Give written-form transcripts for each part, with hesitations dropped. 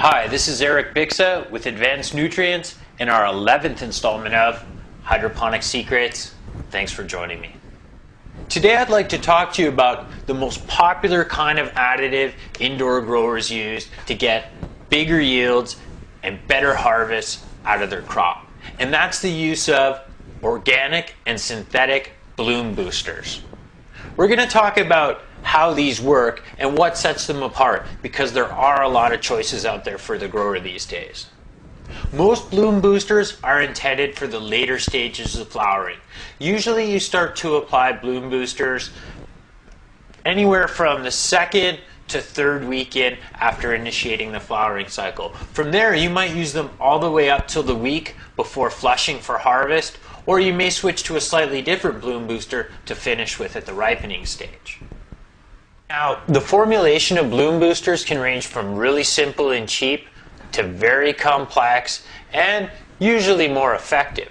Hi, this is Eric Bixa with Advanced Nutrients in our 11th installment of Hydroponic Secrets. Thanks for joining me. Today I'd like to talk to you about the most popular kind of additive indoor growers use to get bigger yields and better harvests out of their crop. And that's the use of organic and synthetic bloom boosters. We're going to talk about how these work and what sets them apart, because there are a lot of choices out there for the grower these days. Most bloom boosters are intended for the later stages of flowering. Usually you start to apply bloom boosters anywhere from the second to third weekend after initiating the flowering cycle. From there, you might use them all the way up till the week before flushing for harvest, or you may switch to a slightly different bloom booster to finish with at the ripening stage. Now, the formulation of bloom boosters can range from really simple and cheap to very complex and usually more effective.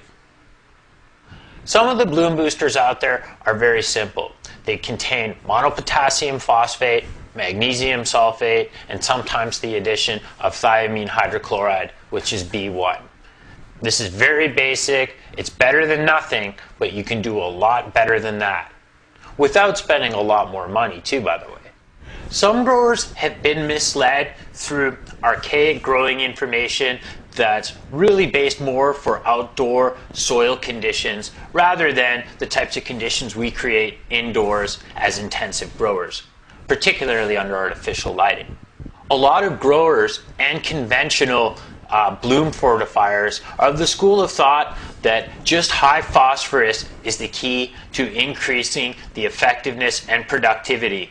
Some of the bloom boosters out there are very simple. They contain monopotassium phosphate, magnesium sulfate, and sometimes the addition of thiamine hydrochloride, which is B1. This is very basic. It's better than nothing, but you can do a lot better than that, without spending a lot more money too, by the way. Some growers have been misled through archaic growing information that's really based more for outdoor soil conditions rather than the types of conditions we create indoors as intensive growers, particularly under artificial lighting. A lot of growers and conventional bloom fortifiers are of the school of thought that just high phosphorus is the key to increasing the effectiveness and productivity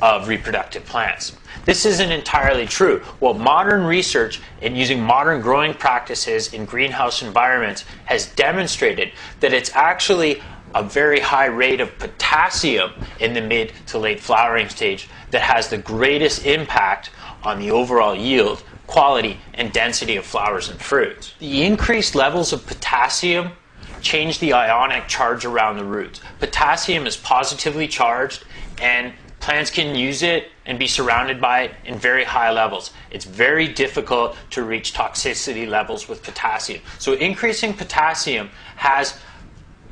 of reproductive plants. This isn't entirely true. Well, modern research and using modern growing practices in greenhouse environments has demonstrated that it's actually a very high rate of potassium in the mid to late flowering stage that has the greatest impact on the overall yield, quality, and density of flowers and fruits. The increased levels of potassium change the ionic charge around the roots. Potassium is positively charged, and plants can use it and be surrounded by it in very high levels. It's very difficult to reach toxicity levels with potassium. So increasing potassium has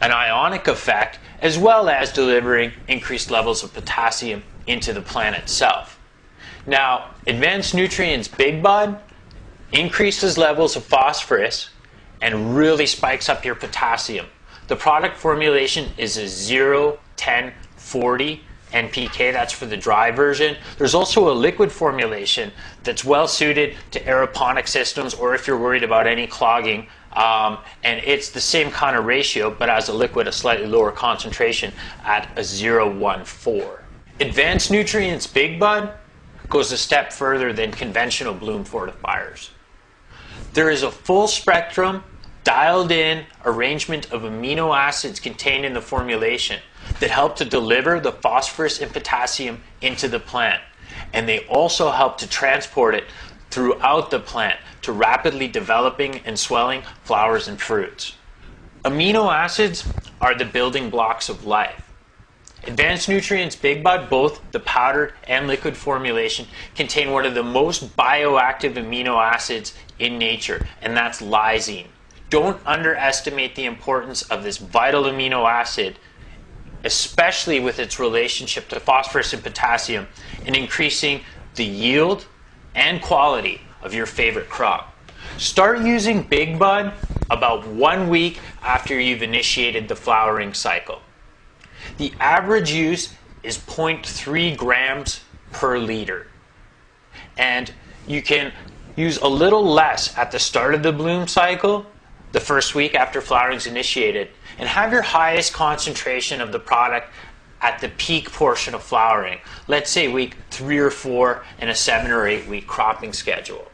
an ionic effect as well as delivering increased levels of potassium into the plant itself. Now, Advanced Nutrients Big Bud increases levels of phosphorus and really spikes up your potassium. The product formulation is a 0-10-40 NPK, that's for the dry version. There's also a liquid formulation that's well suited to aeroponic systems, or if you're worried about any clogging, and it's the same kind of ratio, but as a liquid, a slightly lower concentration at a 0-1-4. Advanced Nutrients Big Bud goes a step further than conventional bloom fortifiers. There is a full spectrum, dialed in arrangement of amino acids contained in the formulation that help to deliver the phosphorus and potassium into the plant. And they also help to transport it throughout the plant to rapidly developing and swelling flowers and fruits. Amino acids are the building blocks of life. Advanced Nutrients Big Bud, both the powdered and liquid formulation, contain one of the most bioactive amino acids in nature, and that's lysine. Don't underestimate the importance of this vital amino acid, especially with its relationship to phosphorus and potassium, in increasing the yield and quality of your favorite crop. Start using Big Bud about 1 week after you've initiated the flowering cycle. The average use is 0.3 grams per liter. And you can use a little less at the start of the bloom cycle, the first week after flowering is initiated, and have your highest concentration of the product at the peak portion of flowering, let's say week 3 or 4 in a 7 or 8 week cropping schedule.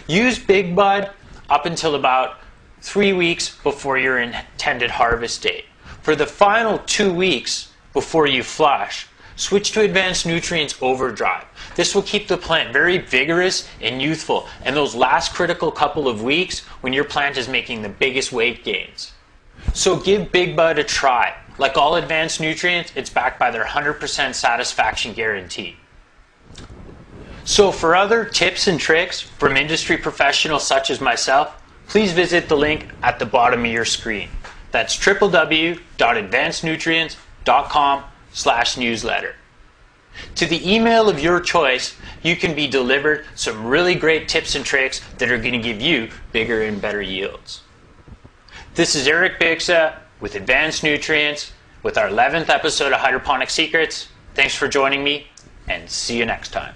Use Big Bud up until about 3 weeks before your intended harvest date. For the final 2 weeks before you flush, switch to Advanced Nutrients Overdrive. This will keep the plant very vigorous and youthful, and those last critical couple of weeks when your plant is making the biggest weight gains. So give Big Bud a try. Like all Advanced Nutrients, it's backed by their 100% satisfaction guarantee. So for other tips and tricks from industry professionals such as myself, please visit the link at the bottom of your screen. That's www.advancednutrients.com/newsletter. To the email of your choice, you can be delivered some really great tips and tricks that are going to give you bigger and better yields. This is Eric Bixa with Advanced Nutrients with our 11th episode of Hydroponic Secrets. Thanks for joining me, and see you next time.